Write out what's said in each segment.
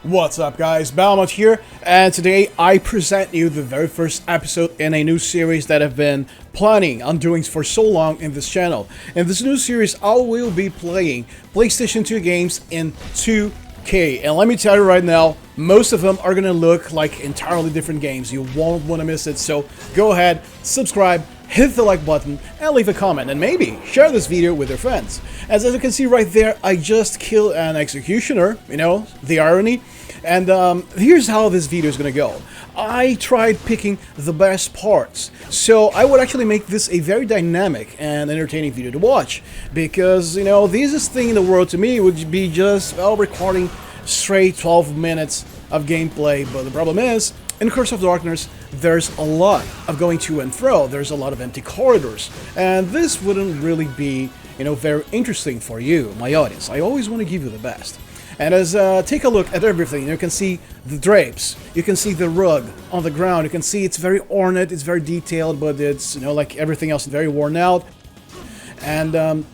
What's up guys, Balmont here, and today I present you the very first episode in a new series that I've been planning on doing for so long in this channel. In this new series, I will be playing PlayStation 2 games in 2K, and let me tell you right now, most of them are gonna look like entirely different games. You won't want to miss it, so go ahead, subscribe, hit the like button, and leave a comment, and maybe share this video with your friends. As you can see right there, I just killed an executioner, you know, the irony. And here's how this video is gonna go. I tried picking the best parts, so I would actually make this a very dynamic and entertaining video to watch, because, you know, the easiest thing in the world to me would be just, well, recording straight 12 minutes of gameplay, but the problem is, in Curse of Darkness, there's a lot of going to and fro, there's a lot of empty corridors, and this wouldn't really be, you know, very interesting for you, my audience. I always want to give you the best. And as take a look at everything, you can see the drapes, you can see the rug on the ground, you can see it's very ornate, it's very detailed, but it's, you know, like everything else, very worn out. And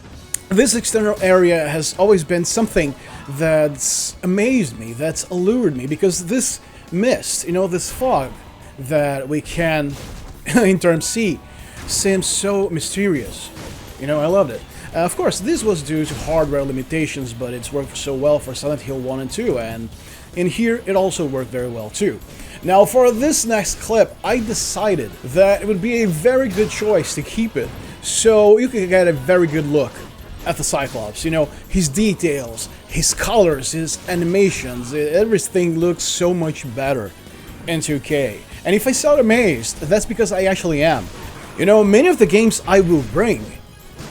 this external area has always been something that's amazed me, that's allured me, because this mist, you know, this fog that we can, in terms see, seems so mysterious. You know, I loved it. Of course, this was due to hardware limitations, but it's worked so well for Silent Hill 1 and 2, and in here it also worked very well too. Now, for this next clip, I decided that it would be a very good choice to keep it, so you can get a very good look at the Cyclops. You know, his details, his colors, his animations, everything looks so much better in 2K. And if I sound amazed, that's because I actually am. You know, many of the games I will bring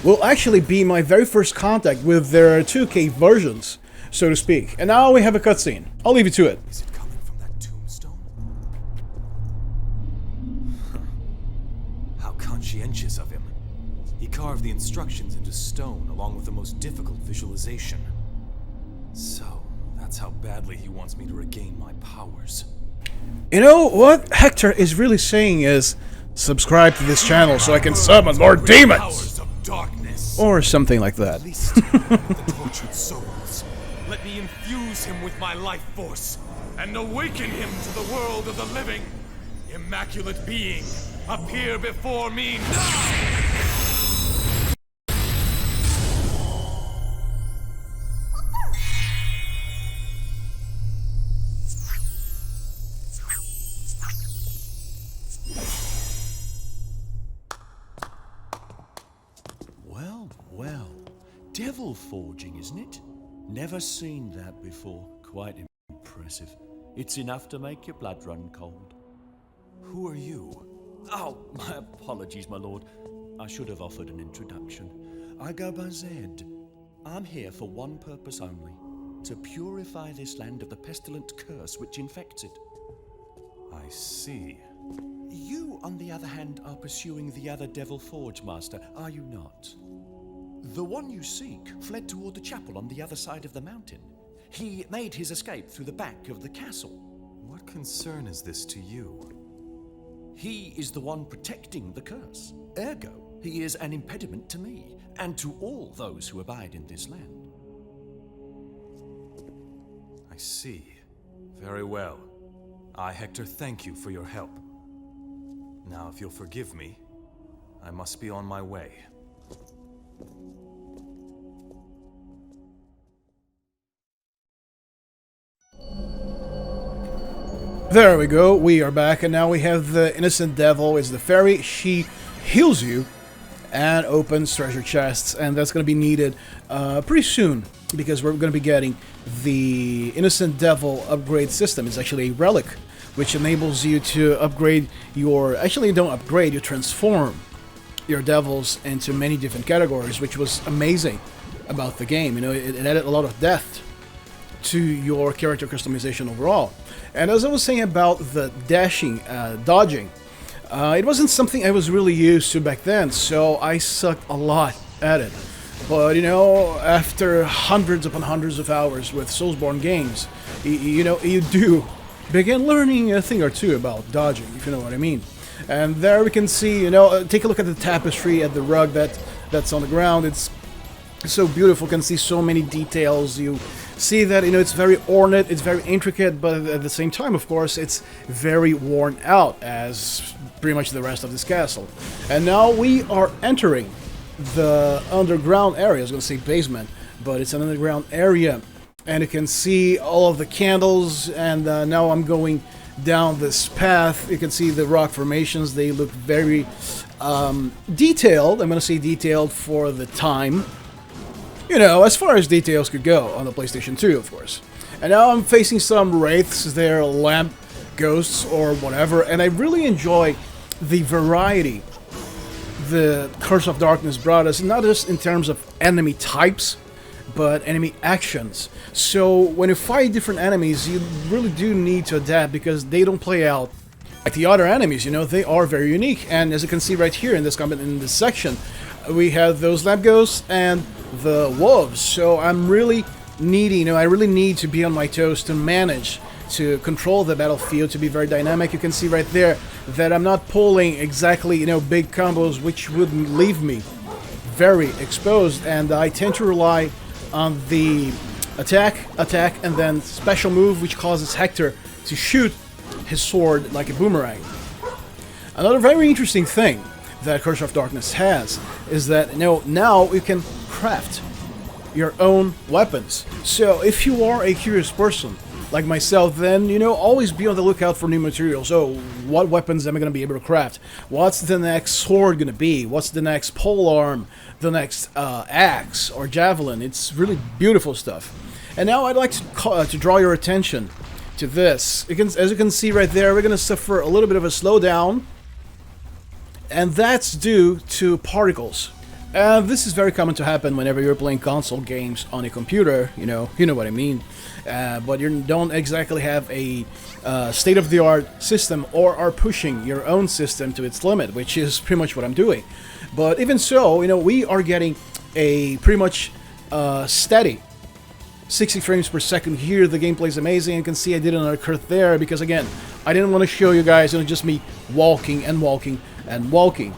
will actually be my very first contact with their 2K versions, so to speak. And now we have a cutscene. I'll leave you to it. Is it coming from that tombstone? How conscientious of him. He carved the instructions into stone along with the most difficult visualization. So, that's how badly he wants me to regain my powers. You know, what Hector is really saying is, subscribe to this channel so I can summon more demons! Darkness. Or something like that. At least the tortured souls. Let me infuse him with my life force and awaken him to the world of the living. Immaculate being, appear before me now! Well, devil forging, isn't it? Never seen that before. Quite impressive. It's enough to make your blood run cold. Who are you? Oh, my apologies, my lord. I should have offered an introduction. I go by Zed. I'm here for one purpose only. To purify this land of the pestilent curse which infects it. I see. You, on the other hand, are pursuing the other Devil Forge Master, are you not? The one you seek fled toward the chapel on the other side of the mountain. He made his escape through the back of the castle. What concern is this to you? He is the one protecting the curse. Ergo, he is an impediment to me, and to all those who abide in this land. I see. Very well. I, Hector, thank you for your help. Now, if you'll forgive me, I must be on my way. There we go, we are back, and now we have the innocent devil is the fairy. She heals you and opens treasure chests, and that's going to be needed pretty soon, because we're going to be getting the innocent devil upgrade system. It's actually a relic, which enables you to upgrade your... Actually, you don't upgrade, you transform your devils into many different categories, which was amazing about the game. You know, it added a lot of depth to your character customization overall. And as I was saying about the dashing, dodging, it wasn't something I was really used to back then, so I sucked a lot at it. But, you know, after hundreds upon hundreds of hours with Soulsborne games, you know, you do begin learning a thing or two about dodging, if you know what I mean. And there we can see, you know, take a look at the tapestry, at the rug that's on the ground. It's so beautiful. You can see so many details. You see that, it's very ornate, it's very intricate, but at the same time, of course, it's very worn out, as pretty much the rest of this castle. And now we are entering the underground area. I was going to say basement, but it's an underground area. And you can see all of the candles, and now I'm going down this path. You can see the rock formations. They look very detailed. I'm going to say detailed for the time. As far as details could go on the PlayStation 2, of course. And now I'm facing some wraiths, they're lamp ghosts or whatever, and I really enjoy the variety the Curse of Darkness brought us, not just in terms of enemy types, but enemy actions. So when you fight different enemies, you really do need to adapt, because they don't play out like the other enemies, they are very unique. And as you can see right here in this section, we have those lamp ghosts and the wolves. So I'm really needy, I really need to be on my toes to manage to control the battlefield, to be very dynamic. You can see right there that I'm not pulling exactly, big combos, which would leave me very exposed, and I tend to rely on the attack, and then special move, which causes Hector to shoot his sword like a boomerang. Another very interesting thing that Curse of Darkness has is that now you can craft your own weapons. So if you are a curious person like myself, then always be on the lookout for new materials. So what weapons am I going to be able to craft? What's the next sword going to be? What's the next polearm? The next axe or javelin? It's really beautiful stuff. And now I'd like to draw your attention to this. As you can see right there, we're going to suffer a little bit of a slowdown, and that's due to particles. This is very common to happen whenever you're playing console games on a computer, you know what I mean. But you don't exactly have a state-of-the-art system, or are pushing your own system to its limit, which is pretty much what I'm doing. But even so, we are getting a pretty much steady 60 frames per second here. The gameplay is amazing. You can see I did another cut there because, again, I didn't want to show you guys just me walking and walking and walking.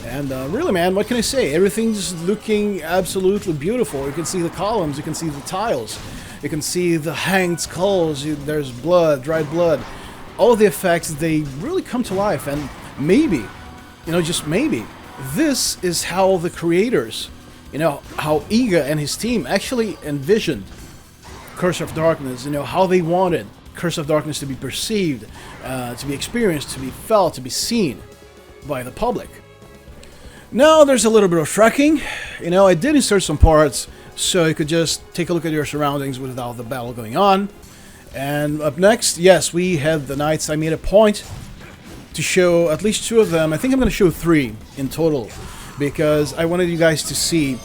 And really, man, what can I say? Everything's looking absolutely beautiful. You can see the columns, you can see the tiles, you can see the hanged skulls, there's blood, dried blood. All the effects, they really come to life. And maybe, just maybe, this is how the creators, how Iga and his team actually envisioned Curse of Darkness, how they wanted Curse of Darkness to be perceived, to be experienced, to be felt, to be seen by the public. Now there's a little bit of tracking. I did insert some parts so you could just take a look at your surroundings without the battle going on. And up next, yes, we have the knights. I made a point to show at least 2 of them. I think I'm going to show 3 in total, because I wanted you guys to see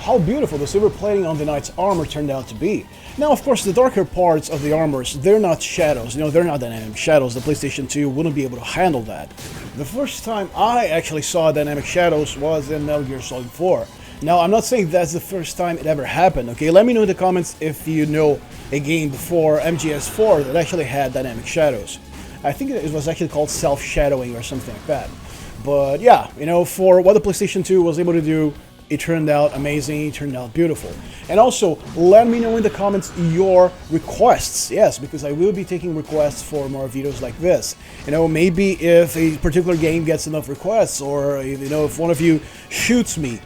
how beautiful the silver plating on the knight's armor turned out to be. Now, of course, the darker parts of the armors, they're not shadows. They're not dynamic shadows. The PlayStation 2 wouldn't be able to handle that. The first time I actually saw dynamic shadows was in Metal Gear Solid 4. Now, I'm not saying that's the first time it ever happened, okay? Let me know in the comments if you know a game before MGS4 that actually had dynamic shadows. I think it was actually called self-shadowing or something like that. But yeah, for what the PlayStation 2 was able to do, it turned out amazing, it turned out beautiful. And also, let me know in the comments your requests. Yes, because I will be taking requests for more videos like this. Maybe if a particular game gets enough requests, or if one of you shoots me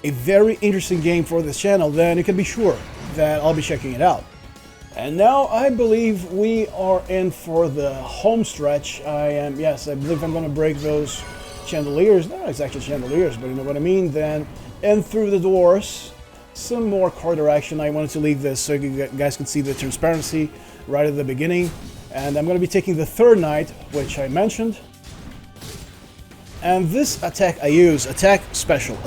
a very interesting game for this channel, then you can be sure that I'll be checking it out. And now I believe we are in for the home stretch. I believe I'm going to break those chandeliers. No, it's actually chandeliers, but you know what I mean. Then in through the doors, some more corridor action. I wanted to leave this so you guys can see the transparency right at the beginning. And I'm going to be taking the third knight, which I mentioned. And this attack I use, attack special.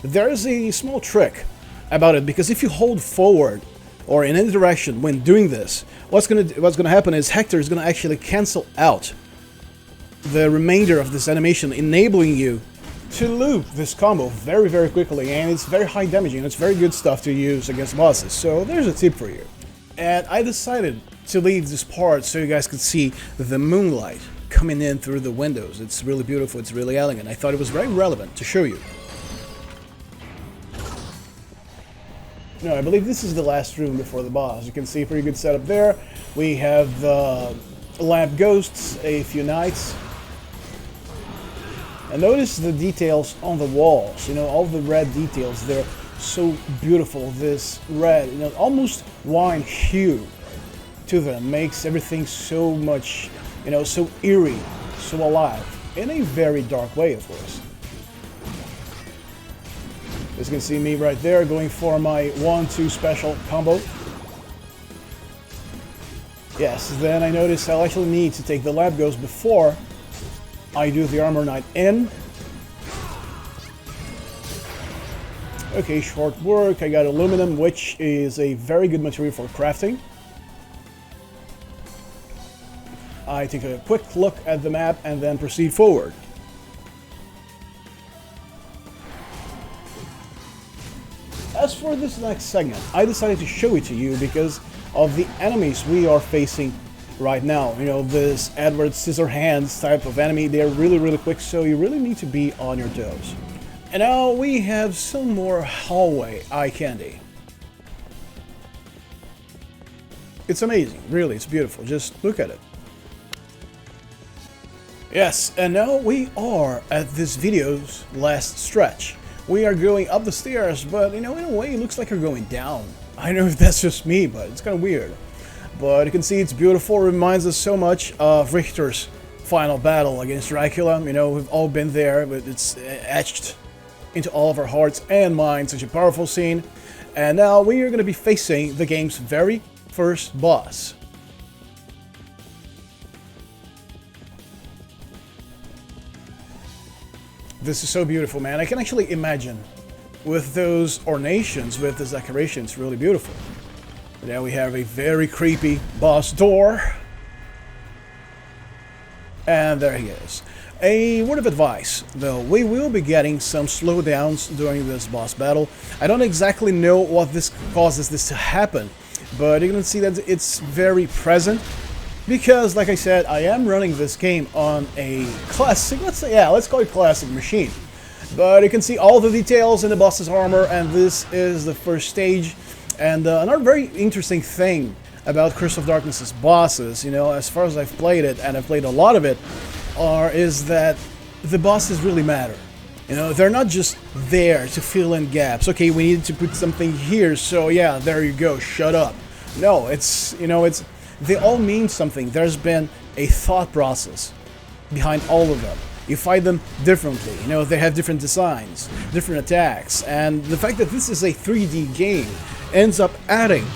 There is a small trick about it, because if you hold forward or in any direction when doing this, what's gonna happen is Hector is gonna actually cancel out the remainder of this animation, enabling you to loop this combo very, very quickly, and it's very high damaging. It's very good stuff to use against bosses. So there's a tip for you. And I decided to leave this part so you guys could see the moonlight coming in through the windows. It's really beautiful, it's really elegant. I thought it was very relevant to show you. No, I believe this is the last room before the boss. You can see pretty good setup there. We have the lamp ghosts, a few knights. And notice the details on the walls, you know, all the red details. They're so beautiful. This red, you know, almost wine hue to them makes everything so much, you know, so eerie, so alive, in a very dark way, of course. As you can see me right there going for my 1-2 special combo. Yes, then I notice I'll actually need to take the lab ghost before I do the armor knight in. Okay, short work. I got aluminum, which is a very good material for crafting. I take a quick look at the map and then proceed forward. As for this next segment, I decided to show it to you because of the enemies we are facing right now. You know, this Edward Scissorhands type of enemy, they're really quick, so you really need to be on your toes. And now we have some more hallway eye candy. It's amazing, really, it's beautiful, just look at it. Yes, and now we are at this video's last stretch. We are going up the stairs, but you know, in a way it looks like we're going down. I don't know if that's just me, but it's kind of weird. But you can see it's beautiful, it reminds us so much of Richter's final battle against Dracula. You know, we've all been there, but it's etched into all of our hearts and minds, such a powerful scene. And now we are going to be facing the game's very first boss. This is so beautiful, man. I can actually imagine with those ornations, with this decoration, it's really beautiful. Now we have a very creepy boss door. And there he is. A word of advice, though, we will be getting some slowdowns during this boss battle. I don't exactly know what this causes this to happen, but you can see that it's very present. Because, like I said, I am running this game on a classic, let's call it classic machine. But you can see all the details in the boss's armor, and this is the first stage. And another very interesting thing about Curse of Darkness's bosses, you know, as far as I've played it, and I've played a lot of it, is that the bosses really matter. You know, they're not just there to fill in gaps. Okay, we needed to put something here, so yeah, there you go, shut up. No, it's, you know, they all mean something. There's been a thought process behind all of them. You fight them differently. You know, they have different designs, different attacks, and the fact that this is a 3D game ends up adding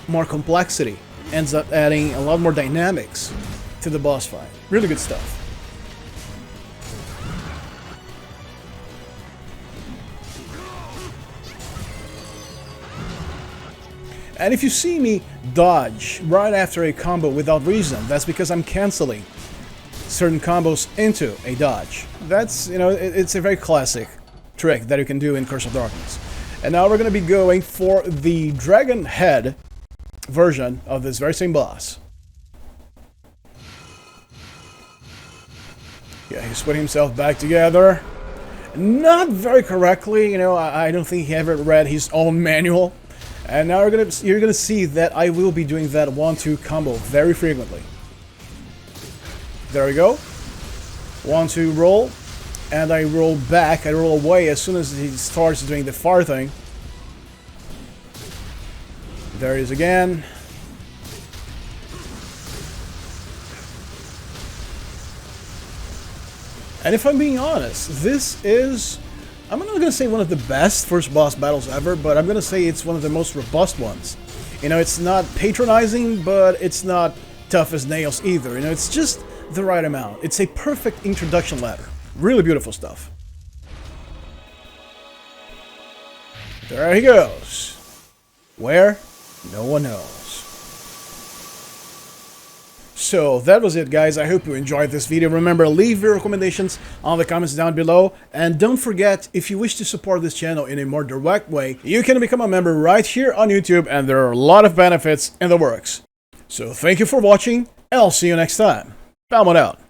more complexity, ends up adding a lot more dynamics to the boss fight. Really good stuff. And if you see me dodge right after a combo without reason, that's because I'm canceling certain combos into a dodge. That's, you know, it's a very classic trick that you can do in Curse of Darkness. And now we're going to be going for the dragon head version of this very same boss. Yeah, he's putting himself back together. Not very correctly, you know, I don't think he ever read his own manual. And now you're gonna see that I will be doing that 1-2 combo very frequently. There we go. 1-2 roll, and I roll back. I roll away as soon as he starts doing the far thing. There he is again. And if I'm being honest, this is, I'm not going to say one of the best first boss battles ever, but I'm going to say it's one of the most robust ones. You know, it's not patronizing, but it's not tough as nails either. You know, it's just the right amount. It's a perfect introduction ladder. Really beautiful stuff. There he goes. Where? No one knows. So that was it, guys. I hope you enjoyed this video. Remember, leave your recommendations on the comments down below. And don't forget, if you wish to support this channel in a more direct way, you can become a member right here on YouTube, and there are a lot of benefits in the works. So thank you for watching, and I'll see you next time. Palmon out.